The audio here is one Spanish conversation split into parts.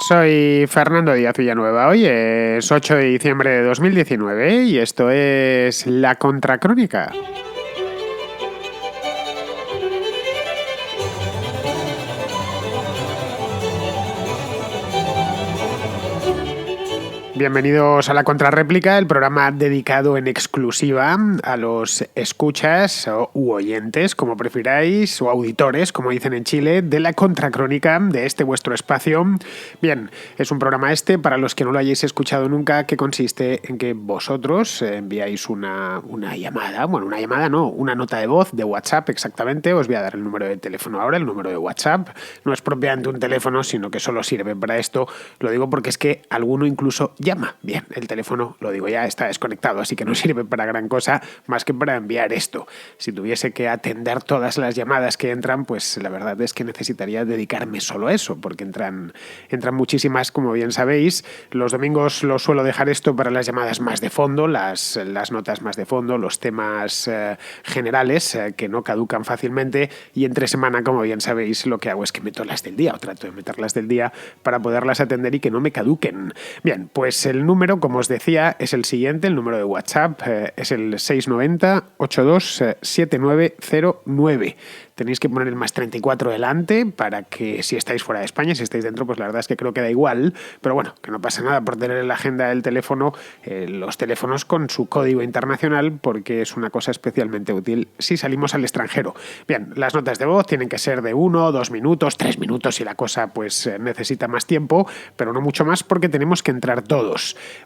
Soy Fernando Díaz Villanueva. Hoy es 8 de diciembre de 2019 y esto es La Contracrónica. Bienvenidos a La Contrarréplica, el programa dedicado en exclusiva a los escuchas u oyentes, como prefiráis, o auditores, como dicen en Chile, de La Contracrónica, de este vuestro espacio. Bien, es un programa para los que no lo hayáis escuchado nunca, que consiste en que vosotros enviáis una llamada, una nota de voz de WhatsApp exactamente. Os voy a dar el número de teléfono ahora, el número de WhatsApp. No es propiamente un teléfono, sino que solo sirve para esto. Lo digo porque es que alguno incluso llama. Bien, el teléfono, lo digo ya, está desconectado, así que no sirve para gran cosa más que para enviar esto. Si tuviese que atender todas las llamadas que entran, pues la verdad es que necesitaría dedicarme solo a eso, porque entran muchísimas, como bien sabéis. Los domingos lo suelo dejar esto para las llamadas más de fondo, las notas más de fondo, los temas generales que no caducan fácilmente, y entre semana, como bien sabéis, lo que hago es que meto las del día, o trato de meterlas del día para poderlas atender y que no me caduquen. Bien, pues el número, como os decía, es el siguiente. El número de WhatsApp es el 690-827909. Tenéis que poner el más 34 delante para que, si estáis fuera de España, si estáis dentro, pues la verdad es que creo que da igual. Pero bueno, que no pasa nada por tener en la agenda del teléfono los teléfonos con su código internacional, porque es una cosa especialmente útil si salimos al extranjero. Bien, las notas de voz tienen que ser de 1, 2 minutos, 3 minutos si la cosa pues necesita más tiempo, pero no mucho más porque tenemos que entrar todos.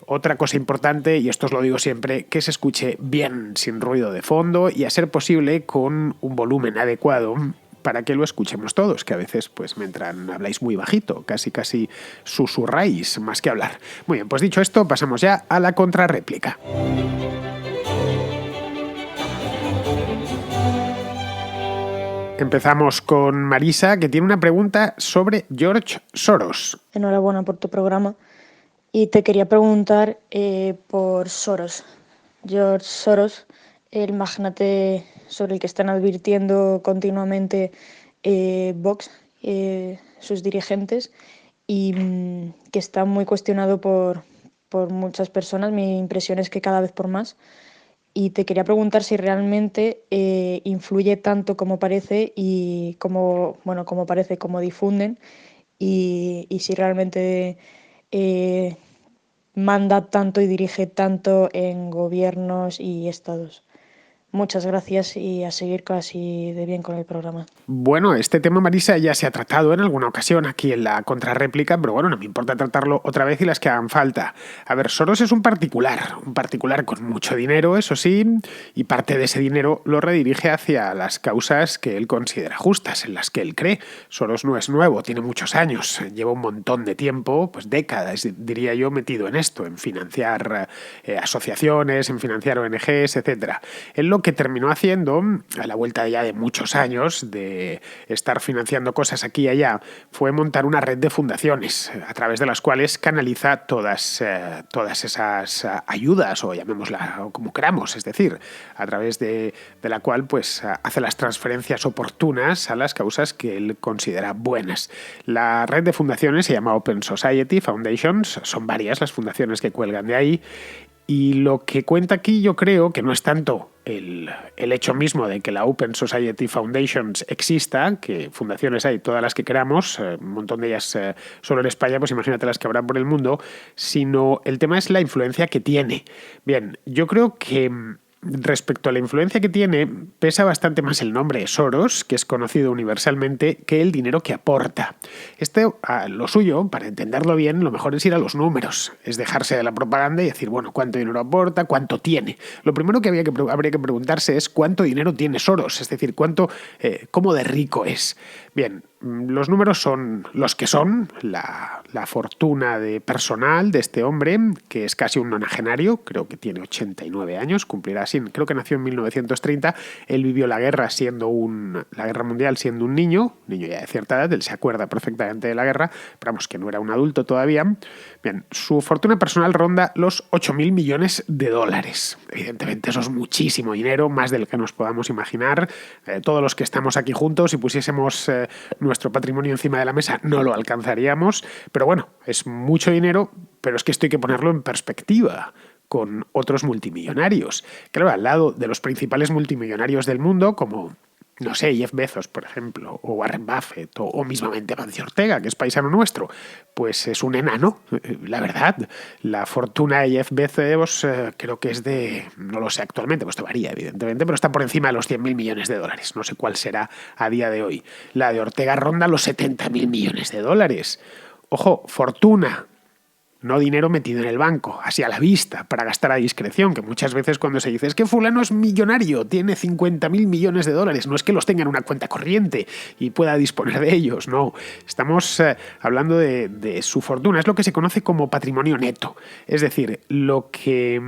Otra cosa importante, y esto os lo digo siempre, que se escuche bien, sin ruido de fondo y a ser posible con un volumen adecuado para que lo escuchemos todos, que a veces pues mientras habláis muy bajito, casi susurráis más que hablar. Muy bien, pues dicho esto, pasamos ya a la contrarréplica. Empezamos con Marisa, que tiene una pregunta sobre George Soros. Enhorabuena por tu programa. Y te quería preguntar por Soros. George Soros, el magnate sobre el que están advirtiendo continuamente Vox, sus dirigentes, y que está muy cuestionado por muchas personas. Mi impresión es que cada vez por más. Y te quería preguntar si realmente influye tanto como parece y como difunden, y si realmente manda tanto y dirige tanto en gobiernos y estados. Muchas gracias y a seguir casi de bien con el programa. Bueno, este tema, Marisa, ya se ha tratado en alguna ocasión aquí en la contrarréplica, pero bueno, no me importa tratarlo otra vez y las que hagan falta. A ver, Soros es un particular con mucho dinero, eso sí, y parte de ese dinero lo redirige hacia las causas que él considera justas, en las que él cree. Soros no es nuevo, tiene muchos años, lleva un montón de tiempo, pues décadas, diría yo, metido en esto, en financiar asociaciones, en financiar ONGs, etc. Él lo que terminó haciendo, a la vuelta ya de muchos años de estar financiando cosas aquí y allá, fue montar una red de fundaciones a través de las cuales canaliza todas esas ayudas, o llamémosla como queramos, es decir, a través de la cual pues hace las transferencias oportunas a las causas que él considera buenas. La red de fundaciones se llama Open Society Foundations, son varias las fundaciones que cuelgan de ahí. Y lo que cuenta aquí, yo creo que no es tanto el hecho mismo de que la Open Society Foundations exista, que fundaciones hay todas las que queramos, un montón de ellas solo en España, pues imagínate las que habrá por el mundo, sino el tema es la influencia que tiene. Bien, yo creo que respecto a la influencia que tiene, pesa bastante más el nombre de Soros, que es conocido universalmente, que el dinero que aporta. Lo suyo, para entenderlo bien, lo mejor es ir a los números, es dejarse de la propaganda y decir, bueno, ¿cuánto dinero aporta? ¿Cuánto tiene? Lo primero que habría que preguntarse es ¿cuánto dinero tiene Soros? Es decir, ¿cómo de rico es? Bien, los números son los que son, la fortuna de personal de este hombre, que es casi un nonagenario, creo que tiene 89 años, cumplirá así, creo que nació en 1930, él vivió la guerra mundial siendo un niño ya de cierta edad, él se acuerda perfectamente de la guerra, pero vamos, que no era un adulto todavía. Bien, su fortuna personal ronda los 8.000 millones de dólares. Evidentemente eso es muchísimo dinero, más del que nos podamos imaginar. Todos los que estamos aquí juntos, si pusiésemos nuestro patrimonio encima de la mesa, no lo alcanzaríamos. Pero bueno, es mucho dinero, pero es que esto hay que ponerlo en perspectiva con otros multimillonarios. Claro, al lado de los principales multimillonarios del mundo, como, no sé, Jeff Bezos, por ejemplo, o Warren Buffett, o mismamente Mancio Ortega, que es paisano nuestro, pues es un enano, la verdad. La fortuna de Jeff Bezos creo que es de, no lo sé actualmente, pues esto varía evidentemente, pero está por encima de los 100.000 millones de dólares. No sé cuál será a día de hoy. La de Ortega ronda los 70.000 millones de dólares. Ojo, fortuna, no dinero metido en el banco, así a la vista, para gastar a discreción, que muchas veces cuando se dice es que fulano es millonario, tiene 50.000 millones de dólares, no es que los tenga en una cuenta corriente y pueda disponer de ellos, no. Estamos hablando de su fortuna, es lo que se conoce como patrimonio neto, es decir, lo que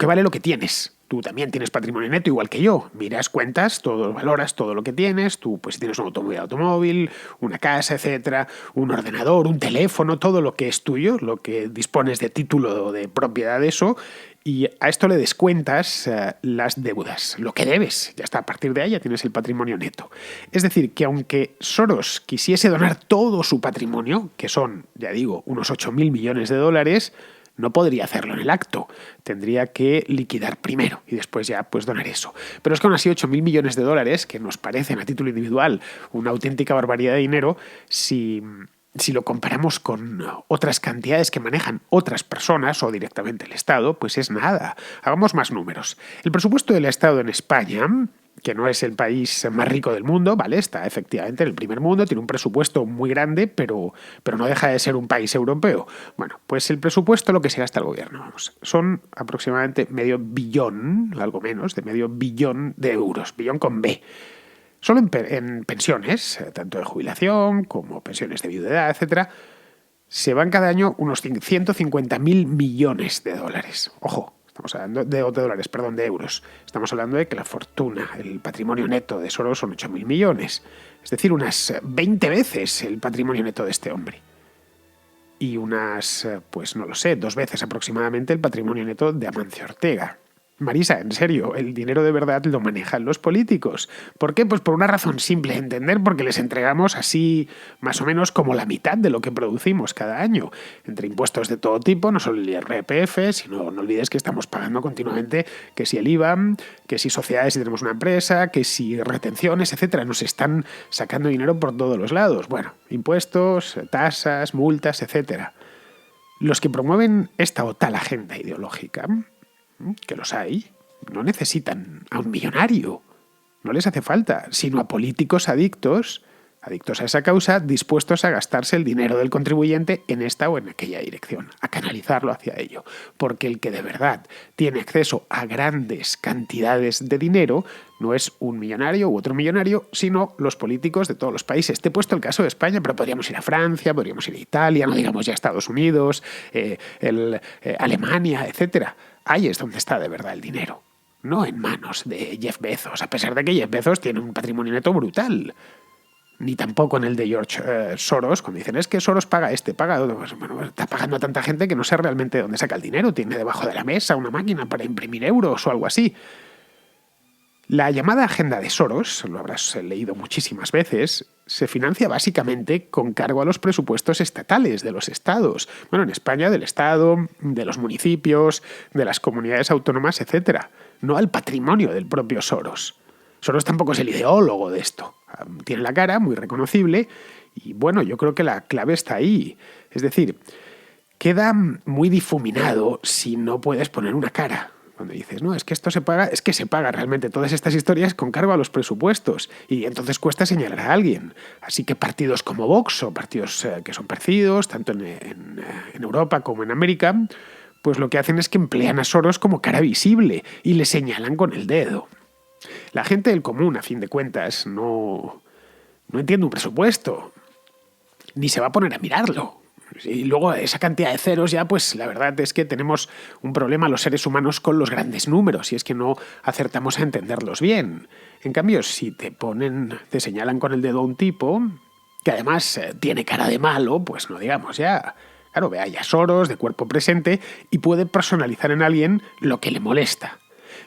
vale lo que tienes. Tú también tienes patrimonio neto igual que yo. Miras cuentas, todo valoras todo lo que tienes. Tú pues si tienes un automóvil, una casa, etcétera, un ordenador, un teléfono, todo lo que es tuyo, lo que dispones de título de propiedad de eso, y a esto le descuentas las deudas, lo que debes. Ya está, a partir de ahí ya tienes el patrimonio neto. Es decir, que aunque Soros quisiese donar todo su patrimonio, que son, ya digo, unos 8.000 millones de dólares, no podría hacerlo en el acto, tendría que liquidar primero y después ya pues donar eso. Pero es que aún así 8.000 millones de dólares, que nos parecen a título individual una auténtica barbaridad de dinero, si lo comparamos con otras cantidades que manejan otras personas o directamente el Estado, pues es nada. Hagamos más números. El presupuesto del Estado en España, que no es el país más rico del mundo, ¿vale? Está efectivamente en el primer mundo, tiene un presupuesto muy grande, pero no deja de ser un país europeo. Bueno, pues el presupuesto, lo que se gasta el gobierno, vamos, son aproximadamente medio billón, algo menos, de medio billón de euros, billón con B. Solo en pensiones, tanto de jubilación como pensiones de viudedad, etcétera, se van cada año unos 150.000 millones de dólares. Ojo. Estamos hablando de dólares, perdón, de euros. Estamos hablando de que la fortuna, el patrimonio neto de Soros son 8.000 millones. Es decir, unas 20 veces el patrimonio neto de este hombre. Y unas, pues no lo sé, 2 veces aproximadamente el patrimonio neto de Amancio Ortega. Marisa, en serio, el dinero de verdad lo manejan los políticos. ¿Por qué? Pues por una razón simple de entender, porque les entregamos así más o menos como la mitad de lo que producimos cada año, entre impuestos de todo tipo, no solo el IRPF, sino no olvides que estamos pagando continuamente que si el IVA, que si sociedades si tenemos una empresa, que si retenciones, etcétera. Nos están sacando dinero por todos los lados. Bueno, impuestos, tasas, multas, etcétera. Los que promueven esta o tal agenda ideológica, que los hay, no necesitan a un millonario, no les hace falta, sino a políticos adictos a esa causa, dispuestos a gastarse el dinero del contribuyente en esta o en aquella dirección, a canalizarlo hacia ello. Porque el que de verdad tiene acceso a grandes cantidades de dinero no es un millonario u otro millonario, sino los políticos de todos los países. Te he puesto el caso de España, pero podríamos ir a Francia, podríamos ir a Italia, no digamos ya Estados Unidos, Alemania, etcétera. Ahí es donde está de verdad el dinero, no en manos de Jeff Bezos, a pesar de que Jeff Bezos tiene un patrimonio neto brutal. Ni tampoco en el de George Soros, cuando dicen es que Soros paga paga otro. Pues, bueno, está pagando a tanta gente que no sé realmente de dónde saca el dinero. Tiene debajo de la mesa una máquina para imprimir euros o algo así. La llamada agenda de Soros, lo habrás leído muchísimas veces, se financia básicamente con cargo a los presupuestos estatales de los estados. Bueno, en España del Estado, de los municipios, de las comunidades autónomas, etcétera. No al patrimonio del propio Soros. Soros tampoco es el ideólogo de esto. Tiene la cara muy reconocible y bueno, yo creo que la clave está ahí. Es decir, queda muy difuminado si no puedes poner una cara. Cuando dices, no, es que esto se paga, es que se paga realmente todas estas historias con cargo a los presupuestos y entonces cuesta señalar a alguien. Así que partidos como Vox o partidos que son parecidos, tanto en Europa como en América, pues lo que hacen es que emplean a Soros como cara visible y le señalan con el dedo. La gente del común, a fin de cuentas, no entiende un presupuesto, ni se va a poner a mirarlo. Y luego esa cantidad de ceros ya, pues la verdad es que tenemos un problema los seres humanos con los grandes números y es que no acertamos a entenderlos bien. En cambio, si te señalan con el dedo a un tipo, que además tiene cara de malo, pues no digamos ya. Claro, ve ahí a Soros de cuerpo presente y puede personalizar en alguien lo que le molesta.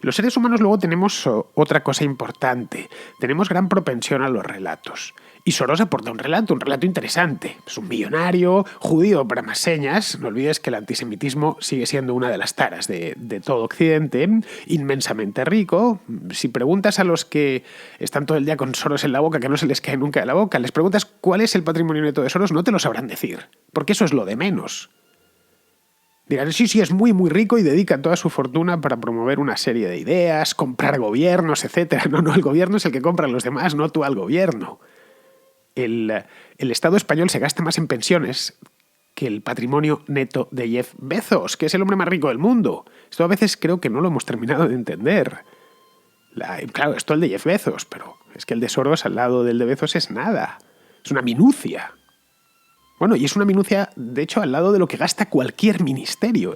Los seres humanos luego tenemos otra cosa importante. Tenemos gran propensión a los relatos. Y Soros aporta un relato interesante. Es un millonario, judío para más señas. No olvides que el antisemitismo sigue siendo una de las taras de todo Occidente. Inmensamente rico. Si preguntas a los que están todo el día con Soros en la boca, que no se les cae nunca de la boca, les preguntas cuál es el patrimonio neto de Soros, no te lo sabrán decir. Porque eso es lo de menos. Dirán, sí, es muy, muy rico y dedica toda su fortuna para promover una serie de ideas, comprar gobiernos, etc. No, el gobierno es el que compra a los demás, no tú al gobierno. El Estado español se gasta más en pensiones que el patrimonio neto de Jeff Bezos, que es el hombre más rico del mundo. Esto a veces creo que no lo hemos terminado de entender. Claro, esto es el de Jeff Bezos, pero es que el de Soros al lado del de Bezos es nada. Es una minucia. Bueno, y es una minucia, de hecho, al lado de lo que gasta cualquier ministerio.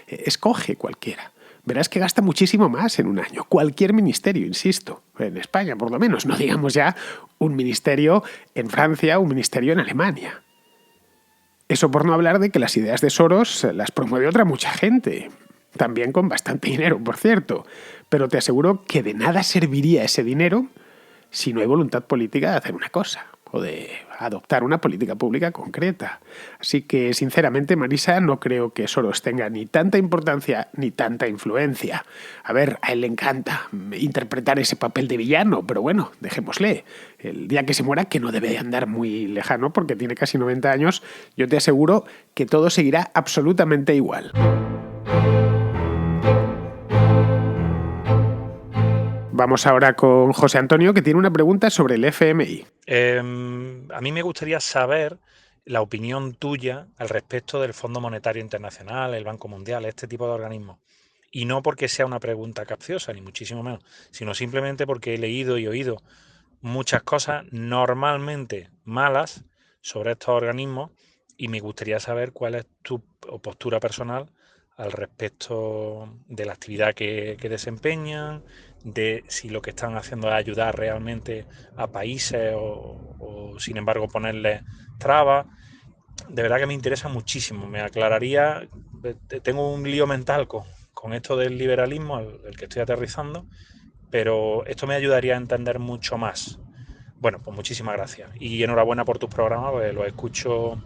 Escoge cualquiera. Verás que gasta muchísimo más en un año. Cualquier ministerio, insisto. En España, por lo menos. No digamos ya un ministerio en Francia, un ministerio en Alemania. Eso por no hablar de que las ideas de Soros las promueve otra mucha gente. También con bastante dinero, por cierto. Pero te aseguro que de nada serviría ese dinero si no hay voluntad política de hacer una cosa o de adoptar una política pública concreta. Así que, sinceramente, Marisa, no creo que Soros tenga ni tanta importancia ni tanta influencia. A ver, a él le encanta interpretar ese papel de villano, pero bueno, dejémosle. El día que se muera, que no debe de andar muy lejano porque tiene casi 90 años, yo te aseguro que todo seguirá absolutamente igual. Vamos ahora con José Antonio, que tiene una pregunta sobre el FMI. A mí me gustaría saber la opinión tuya al respecto del Fondo Monetario Internacional, el Banco Mundial, este tipo de organismos. Y no porque sea una pregunta capciosa, ni muchísimo menos, sino simplemente porque he leído y oído muchas cosas normalmente malas sobre estos organismos y me gustaría saber cuál es tu postura personal al respecto de la actividad que desempeñan, de si lo que están haciendo es ayudar realmente a países o sin embargo ponerles trabas. De verdad que me interesa muchísimo. Me aclararía, tengo un lío mental con esto del liberalismo, el que estoy aterrizando, pero esto me ayudaría a entender mucho más. Bueno, pues muchísimas gracias. Y enhorabuena por tus programas, pues lo escucho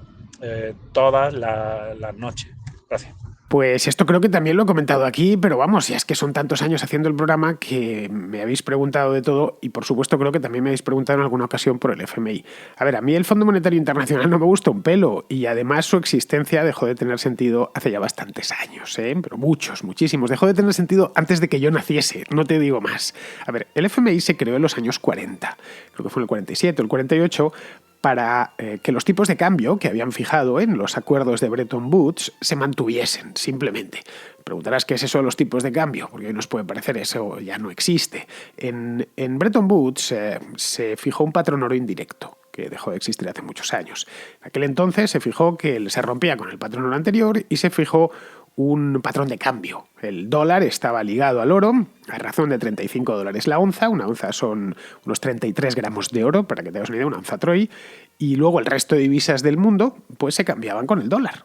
todas las noches. Gracias. Pues esto creo que también lo he comentado aquí, pero vamos, ya es que son tantos años haciendo el programa que me habéis preguntado de todo y por supuesto creo que también me habéis preguntado en alguna ocasión por el FMI. A ver, a mí el Fondo Monetario Internacional no me gusta un pelo y además su existencia dejó de tener sentido hace ya bastantes años, pero muchísimos. Dejó de tener sentido antes de que yo naciese, no te digo más. A ver, el FMI se creó en los años 40, creo que fue en el 47 o el 48, para que los tipos de cambio que habían fijado en los acuerdos de Bretton Woods se mantuviesen, simplemente. Preguntarás qué es eso de los tipos de cambio, porque hoy nos puede parecer eso ya no existe. En Bretton Woods se fijó un patrón oro indirecto, que dejó de existir hace muchos años. En aquel entonces se fijó que se rompía con el patrón oro anterior y se fijó un patrón de cambio. El dólar estaba ligado al oro a razón de $35 la onza. Una onza son unos 33 gramos de oro, para que te hagas una idea, una onza Troy. Y luego el resto de divisas del mundo pues se cambiaban con el dólar.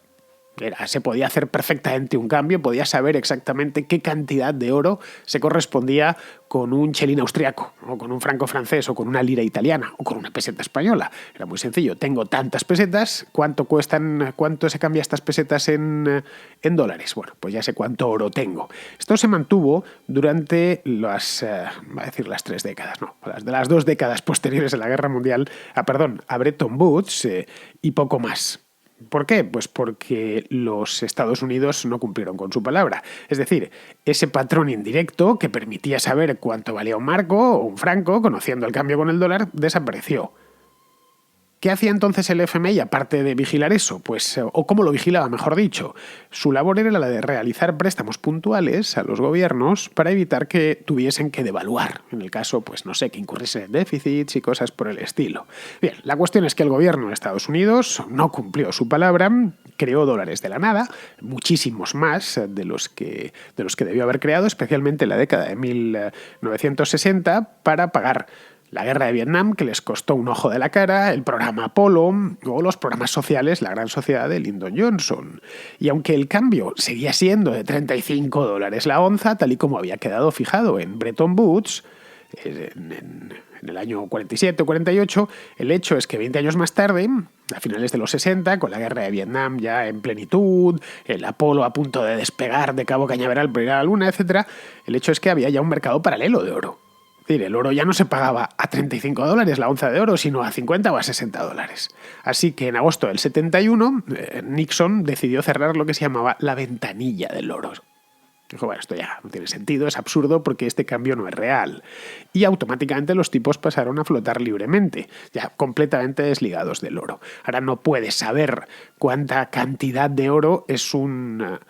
Se podía hacer perfectamente un cambio, podía saber exactamente qué cantidad de oro se correspondía con un chelín austriaco, o con un franco francés, o con una lira italiana, o con una peseta española. Era muy sencillo. Tengo tantas pesetas, ¿cuánto cuestan, cuánto se cambia estas pesetas en dólares? Bueno, pues ya sé cuánto oro tengo. Esto se mantuvo durante las 3 décadas, no, de las 2 décadas posteriores a la Guerra Mundial, a Bretton Woods y poco más. ¿Por qué? Pues porque los Estados Unidos no cumplieron con su palabra. Es decir, ese patrón indirecto que permitía saber cuánto valía un marco o un franco, conociendo el cambio con el dólar, desapareció. ¿Qué hacía entonces el FMI aparte de vigilar eso? O cómo lo vigilaba, mejor dicho. Su labor era la de realizar préstamos puntuales a los gobiernos para evitar que tuviesen que devaluar. En el caso, que incurriesen en déficits y cosas por el estilo. Bien, la cuestión es que el gobierno de Estados Unidos no cumplió su palabra, creó dólares de la nada, muchísimos más de los que debió haber creado, especialmente en la década de 1960, para pagar La guerra de Vietnam, que les costó un ojo de la cara, el programa Apolo o los programas sociales, la gran sociedad de Lyndon Johnson. Y aunque el cambio seguía siendo de $35 la onza, tal y como había quedado fijado en Bretton Woods, en el año 47 o 48, el hecho es que 20 años más tarde, a finales de los 60, con la guerra de Vietnam ya en plenitud, el Apolo a punto de despegar de Cabo Cañaveral para ir a la Luna, etc., el hecho es que había ya un mercado paralelo de oro. Es decir, el oro ya no se pagaba a $35 la onza de oro, sino a 50 o a $60. Así que en agosto del 71, Nixon decidió cerrar lo que se llamaba la ventanilla del oro. Dijo, bueno, esto ya no tiene sentido, es absurdo porque este cambio no es real. Y automáticamente los tipos pasaron a flotar libremente, ya completamente desligados del oro. Ahora no puedes saber cuánta cantidad de oro es un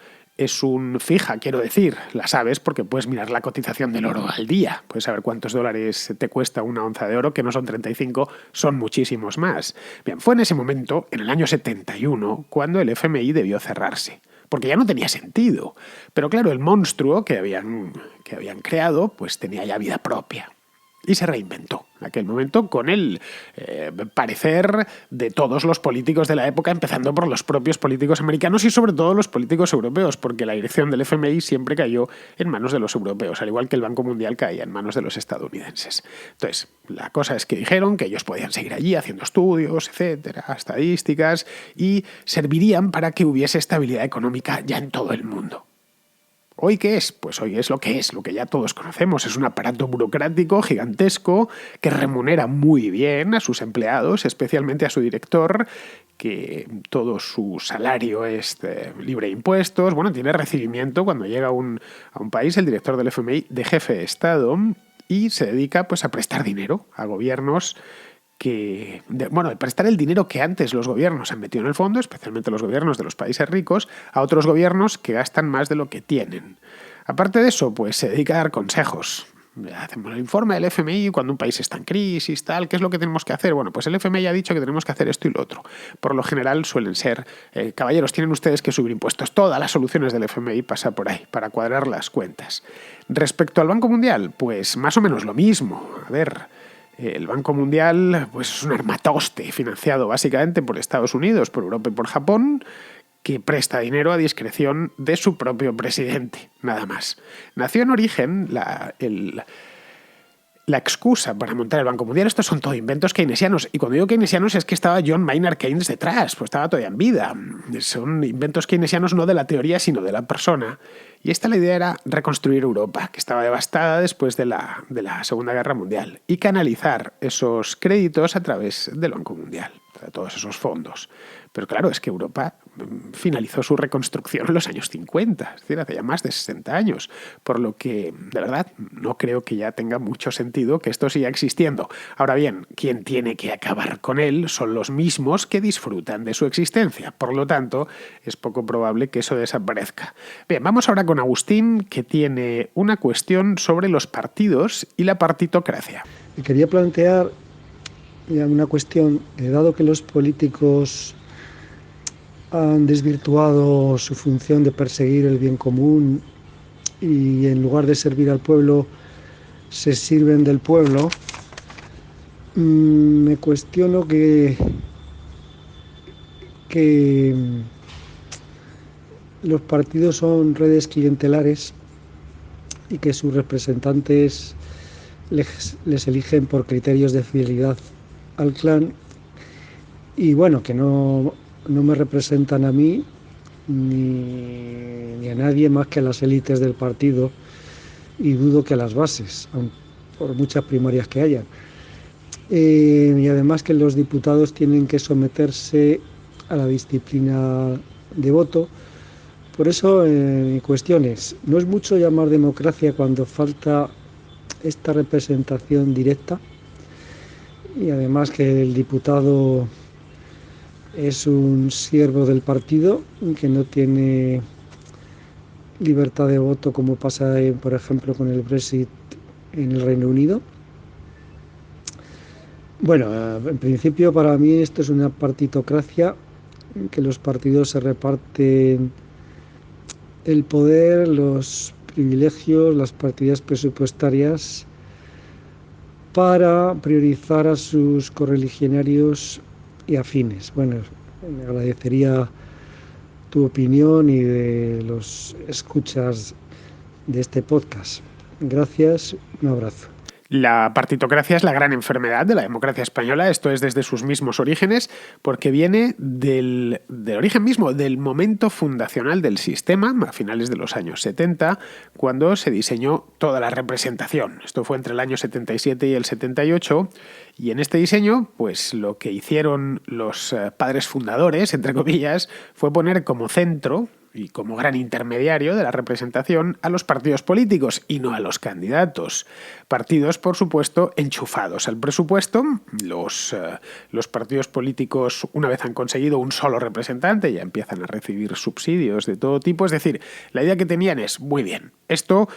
fija, quiero decir. La sabes porque puedes mirar la cotización del oro al día. Puedes saber cuántos dólares te cuesta una onza de oro, que no son 35, son muchísimos más. Bien, fue en ese momento, en el año 71, cuando el FMI debió cerrarse. Porque ya no tenía sentido. Pero claro, el monstruo que habían creado pues tenía ya vida propia. Y se reinventó en aquel momento con el parecer de todos los políticos de la época, empezando por los propios políticos americanos y sobre todo los políticos europeos, porque la dirección del FMI siempre cayó en manos de los europeos, al igual que el Banco Mundial caía en manos de los estadounidenses. Entonces, la cosa es que dijeron que ellos podían seguir allí haciendo estudios, etcétera, estadísticas, y servirían para que hubiese estabilidad económica ya en todo el mundo. ¿Hoy qué es? Pues hoy es lo que ya todos conocemos. Es un aparato burocrático gigantesco que remunera muy bien a sus empleados, especialmente a su director, que todo su salario es libre de impuestos. Bueno, tiene recibimiento cuando llega a un país, el director del FMI, de jefe de Estado, y se dedica pues a prestar dinero a gobiernos de prestar el dinero que antes los gobiernos han metido en el fondo, especialmente los gobiernos de los países ricos, a otros gobiernos que gastan más de lo que tienen. Aparte de eso, pues se dedica a dar consejos. Hacemos el informe del FMI cuando un país está en crisis, tal, ¿qué es lo que tenemos que hacer? Bueno, pues el FMI ha dicho que tenemos que hacer esto y lo otro. Por lo general suelen ser, caballeros, tienen ustedes que subir impuestos. Todas las soluciones del FMI pasan por ahí, para cuadrar las cuentas. Respecto al Banco Mundial, pues más o menos lo mismo. A ver, el Banco Mundial pues es un armatoste financiado básicamente por Estados Unidos, por Europa y por Japón, que presta dinero a discreción de su propio presidente, nada más. Nació en origen la excusa para montar el Banco Mundial. Estos son todo inventos keynesianos. Y cuando digo keynesianos es que estaba John Maynard Keynes detrás, pues estaba todavía en vida. Son inventos keynesianos no de la teoría, sino de la persona. Y la idea era reconstruir Europa, que estaba devastada después de la Segunda Guerra Mundial, y canalizar esos créditos a través del Banco Mundial, de todos esos fondos. Pero claro, es que Europa finalizó su reconstrucción en los años 50, es decir, hace ya más de 60 años, por lo que, de verdad, no creo que ya tenga mucho sentido que esto siga existiendo. Ahora bien, quien tiene que acabar con él son los mismos que disfrutan de su existencia, por lo tanto, es poco probable que eso desaparezca. Bien, vamos ahora con Agustín, que tiene una cuestión sobre los partidos y la partitocracia. Quería plantear una cuestión, dado que los políticos han desvirtuado su función de perseguir el bien común y en lugar de servir al pueblo se sirven del pueblo, me cuestiono que los partidos son redes clientelares y que sus representantes les eligen por criterios de fidelidad al clan y bueno, que no me representan a mí ni a nadie más que a las élites del partido y dudo que a las bases, por muchas primarias que hayan. Y además que los diputados tienen que someterse a la disciplina de voto. Por eso mi cuestión es, ¿no es mucho llamar democracia cuando falta esta representación directa? Y además que el diputado es un siervo del partido que no tiene libertad de voto como pasa, por ejemplo, con el Brexit en el Reino Unido. Bueno, en principio para mí esto es una partitocracia, que los partidos se reparten el poder, los privilegios, las partidas presupuestarias para priorizar a sus correligionarios y afines. Bueno, me agradecería tu opinión y de los escuchas de este podcast. Gracias, un abrazo. La partitocracia es la gran enfermedad de la democracia española, esto es desde sus mismos orígenes, porque viene del origen mismo, del momento fundacional del sistema, a finales de los años 70, cuando se diseñó toda la representación. Esto fue entre el año 77 y el 78, y en este diseño, pues lo que hicieron los padres fundadores, entre comillas, fue poner como centro y como gran intermediario de la representación a los partidos políticos y no a los candidatos. Partidos, por supuesto, enchufados al presupuesto. Los partidos políticos, una vez han conseguido un solo representante, ya empiezan a recibir subsidios de todo tipo. Es decir, la idea que tenían es, muy bien, esto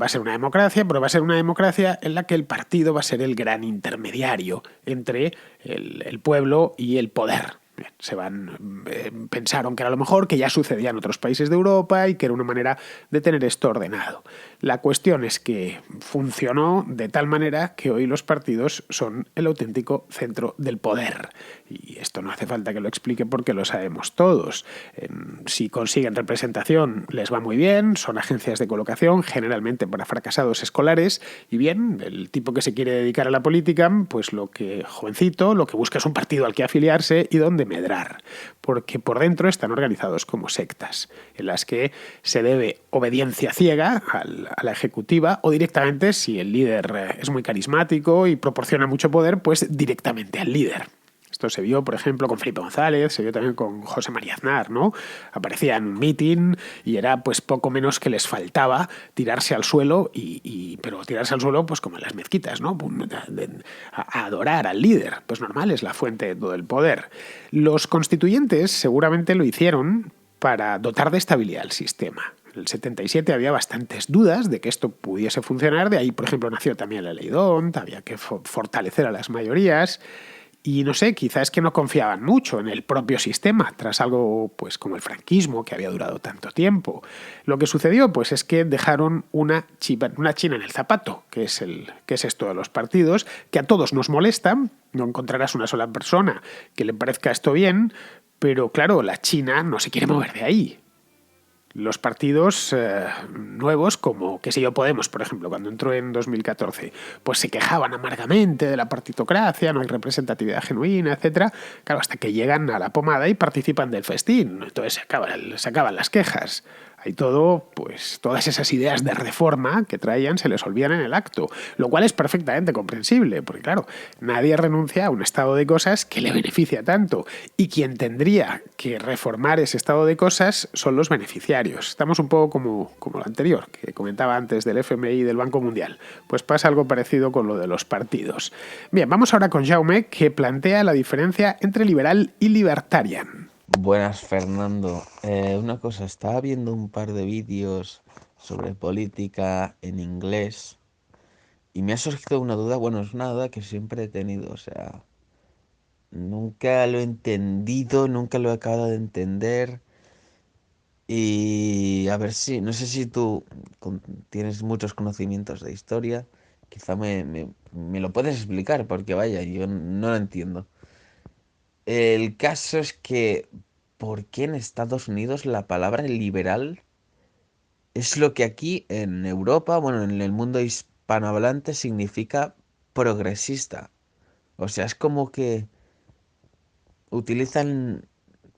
va a ser una democracia, pero va a ser una democracia en la que el partido va a ser el gran intermediario entre el pueblo y el poder. Pensaron que era lo mejor, que ya sucedía en otros países de Europa y que era una manera de tener esto ordenado. La cuestión es que funcionó de tal manera que hoy los partidos son el auténtico centro del poder. Y esto no hace falta que lo explique porque lo sabemos todos. Si consiguen representación les va muy bien, son agencias de colocación, generalmente para fracasados escolares, y bien, el tipo que se quiere dedicar a la política, pues lo que busca es un partido al que afiliarse y donde medrar, porque por dentro están organizados como sectas, en las que se debe obediencia ciega a la ejecutiva o directamente, si el líder es muy carismático y proporciona mucho poder, pues directamente al líder. Esto se vio, por ejemplo, con Felipe González, se vio también con José María Aznar, ¿no? Aparecía en un mitin y era pues poco menos que les faltaba tirarse al suelo, pero tirarse al suelo pues como en las mezquitas, ¿no? A adorar al líder. Pues normal, es la fuente de todo el poder. Los constituyentes seguramente lo hicieron para dotar de estabilidad al sistema. En el 77 había bastantes dudas de que esto pudiese funcionar, de ahí, por ejemplo, nació también la ley D'Hondt, había que fortalecer a las mayorías. Y no sé, quizás es que no confiaban mucho en el propio sistema, tras algo pues como el franquismo, que había durado tanto tiempo. Lo que sucedió pues es que dejaron una china en el zapato, que es esto de los partidos, que a todos nos molesta. No encontrarás una sola persona que le parezca esto bien, pero claro, la China no se quiere mover de ahí. Los partidos nuevos, como, qué sé yo, Podemos, por ejemplo, cuando entró en 2014, pues se quejaban amargamente de la partitocracia, no hay representatividad genuina, etcétera. Claro, hasta que llegan a la pomada y participan del festín. Entonces se acaban las quejas. Hay todas esas ideas de reforma que traían se les olvidan en el acto, lo cual es perfectamente comprensible, porque claro, nadie renuncia a un estado de cosas que le beneficia tanto, y quien tendría que reformar ese estado de cosas son los beneficiarios. Estamos un poco como lo anterior, que comentaba antes del FMI y del Banco Mundial. Pues pasa algo parecido con lo de los partidos. Bien, vamos ahora con Jaume, que plantea la diferencia entre liberal y libertarian. Buenas, Fernando. Una cosa, estaba viendo un par de vídeos sobre política en inglés y me ha surgido una duda, bueno, es una duda que siempre he tenido, o sea, nunca lo he entendido, nunca lo he acabado de entender y a ver si, no sé si tú tienes muchos conocimientos de historia, quizá me lo puedes explicar porque vaya, yo no lo entiendo. El caso es que, ¿por qué en Estados Unidos la palabra liberal es lo que aquí en Europa, bueno, en el mundo hispanohablante significa progresista? O sea, es como que utilizan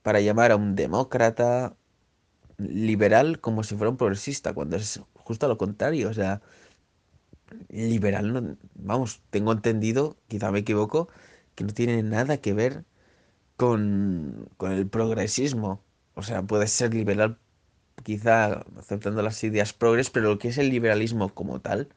para llamar a un demócrata liberal como si fuera un progresista, cuando es justo lo contrario. O sea, liberal, no, vamos, tengo entendido, quizá me equivoco, que no tiene nada que ver con el progresismo. O sea, puede ser liberal quizá aceptando las ideas progres, pero lo que es el liberalismo como tal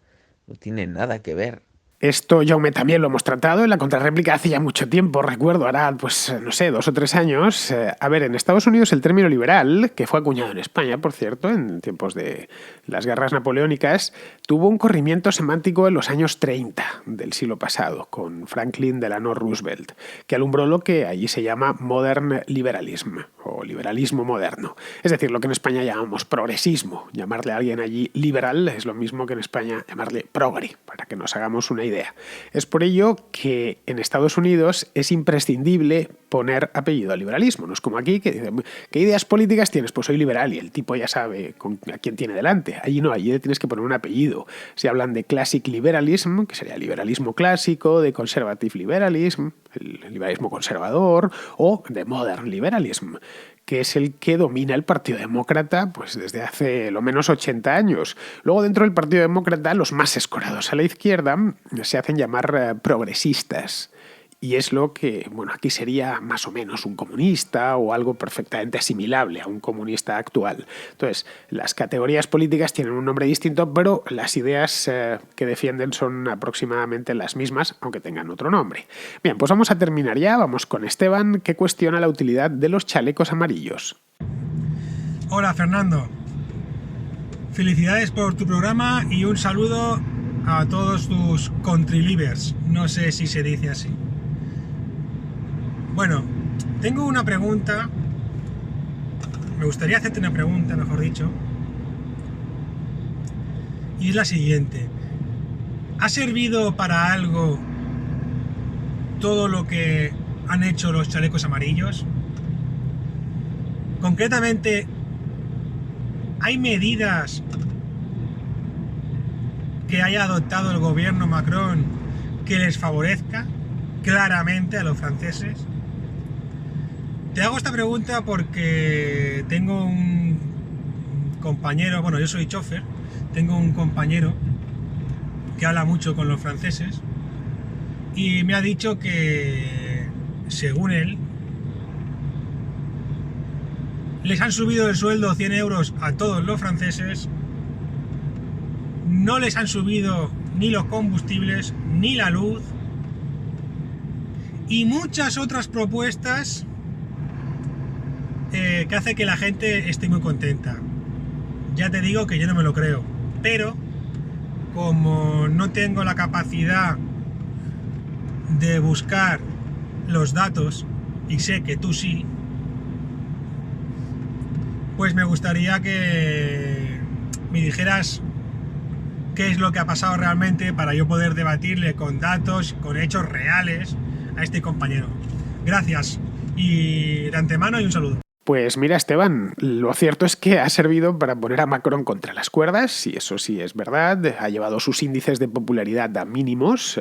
no tiene nada que ver. Esto, Jaume, también lo hemos tratado en la contrarréplica hace ya mucho tiempo, recuerdo, ahora, pues, no sé, 2 o 3 años. A ver, en Estados Unidos el término liberal, que fue acuñado en España, por cierto, en tiempos de las guerras napoleónicas, tuvo un corrimiento semántico en los años 30 del siglo pasado, con Franklin Delano Roosevelt, que alumbró lo que allí se llama Modern Liberalism, o liberalismo moderno. Es decir, lo que en España llamamos progresismo. Llamarle a alguien allí liberal es lo mismo que en España llamarle progre, para para que nos hagamos una idea. Es por ello que en Estados Unidos es imprescindible poner apellido al liberalismo. No es como aquí, que dicen, ¿qué ideas políticas tienes? Pues soy liberal, y el tipo ya sabe a quién tiene delante. Allí no, allí tienes que poner un apellido. Se hablan de classic liberalism, que sería el liberalismo clásico, de conservative liberalism, el liberalismo conservador, o de modern liberalism, que es el que domina el Partido Demócrata pues desde hace lo menos 80 años. Luego, dentro del Partido Demócrata, los más escorados a la izquierda se hacen llamar progresistas. Y es lo que, bueno, aquí sería más o menos un comunista o algo perfectamente asimilable a un comunista actual. Entonces, las categorías políticas tienen un nombre distinto, pero las ideas que defienden son aproximadamente las mismas, aunque tengan otro nombre. Bien, pues vamos a terminar ya. Vamos con Esteban, que cuestiona la utilidad de los chalecos amarillos. Hola, Fernando. Felicidades por tu programa y un saludo a todos tus contrilivers. No sé si se dice así. Bueno, tengo una pregunta. Me gustaría hacerte una pregunta, mejor dicho. Y es la siguiente. ¿Ha servido para algo todo lo que han hecho los chalecos amarillos? Concretamente, ¿hay medidas que haya adoptado el gobierno Macron que les favorezca claramente a los franceses? Te hago esta pregunta porque tengo un compañero, bueno, yo soy chofer, tengo un compañero que habla mucho con los franceses y me ha dicho que, según él, les han subido el sueldo 100 euros a todos los franceses, no les han subido ni los combustibles, ni la luz, y muchas otras propuestas que hace que la gente esté muy contenta. Ya te digo que yo no me lo creo, pero como no tengo la capacidad de buscar los datos, y sé que tú sí, pues me gustaría que me dijeras qué es lo que ha pasado realmente para yo poder debatirle con datos, con hechos reales a este compañero. Gracias y de antemano y un saludo. Pues mira, Esteban, lo cierto es que ha servido para poner a Macron contra las cuerdas, y eso sí es verdad. Ha llevado sus índices de popularidad a mínimos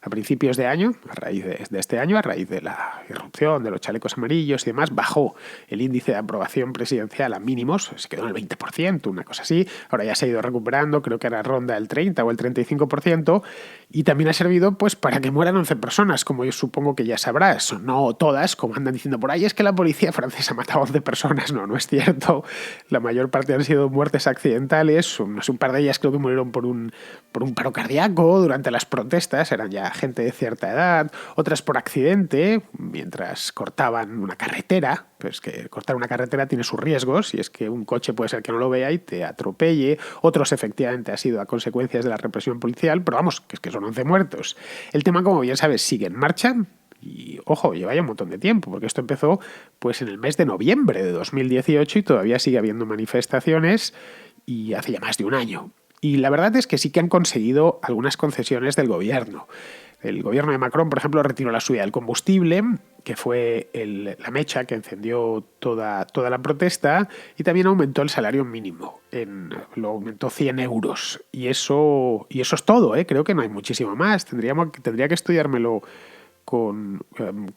a principios de año, a raíz de este año, a raíz de la irrupción de los chalecos amarillos y demás. Bajó el índice de aprobación presidencial a mínimos, se quedó en el 20%, una cosa así. Ahora ya se ha ido recuperando, creo que ahora ronda el 30 o el 35%, y también ha servido pues para que mueran 11 personas, como yo supongo que ya sabrás. No todas, como andan diciendo por ahí, es que la policía francesa ha matado 11 personas. No es cierto. La mayor parte han sido muertes accidentales. Un par de ellas creo que murieron por un paro cardíaco durante las protestas. Eran ya gente de cierta edad. Otras por accidente, mientras cortaban una carretera. Pues que cortar una carretera tiene sus riesgos, y es que un coche puede ser que no lo vea y te atropelle. Otros efectivamente ha sido a consecuencias de la represión policial, pero vamos, que es que son 11 muertos. El tema, como bien sabes, sigue en marcha. Y, ojo, lleva ya un montón de tiempo, porque esto empezó pues en el mes de noviembre de 2018 y todavía sigue habiendo manifestaciones, y hace ya más de un año. Y la verdad es que sí que han conseguido algunas concesiones del gobierno. El gobierno de Macron, por ejemplo, retiró la subida del combustible, que fue la mecha que encendió toda la protesta, y también aumentó el salario mínimo. Lo aumentó 100 euros. Y eso es todo, ¿eh? Creo que no hay muchísimo más. Tendría que estudiármelo con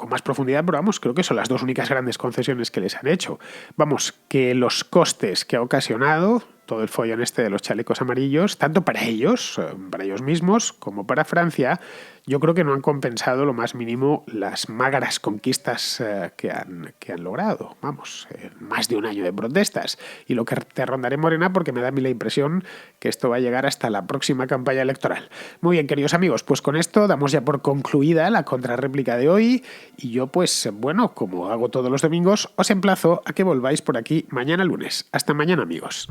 más profundidad, pero vamos, creo que son las dos únicas grandes concesiones que les han hecho. Vamos, que los costes que ha ocasionado todo el follón de los chalecos amarillos, tanto para ellos mismos, como para Francia, yo creo que no han compensado lo más mínimo las magras conquistas que han logrado. Vamos, más de un año de protestas. Y lo que te rondaré, Morena, porque me da a mí la impresión que esto va a llegar hasta la próxima campaña electoral. Muy bien, queridos amigos, pues con esto damos ya por concluida la contrarréplica de hoy, y yo, pues bueno, como hago todos los domingos, os emplazo a que volváis por aquí mañana lunes. Hasta mañana, amigos.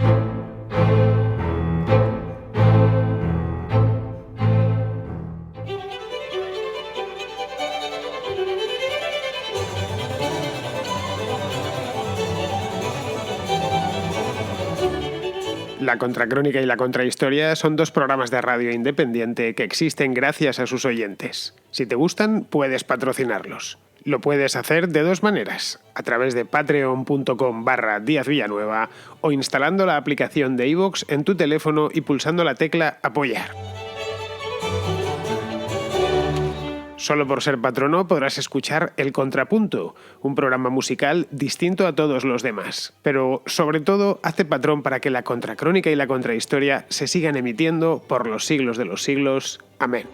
La Contracrónica y la Contrahistoria son 2 programas de radio independiente que existen gracias a sus oyentes. Si te gustan, puedes patrocinarlos. Lo puedes hacer de 2 maneras, a través de patreon.com/Díaz Villanueva o instalando la aplicación de iVoox en tu teléfono y pulsando la tecla Apoyar. Solo por ser patrono podrás escuchar El Contrapunto, un programa musical distinto a todos los demás. Pero, sobre todo, hazte patrón para que la Contracrónica y la Contrahistoria se sigan emitiendo por los siglos de los siglos. Amén.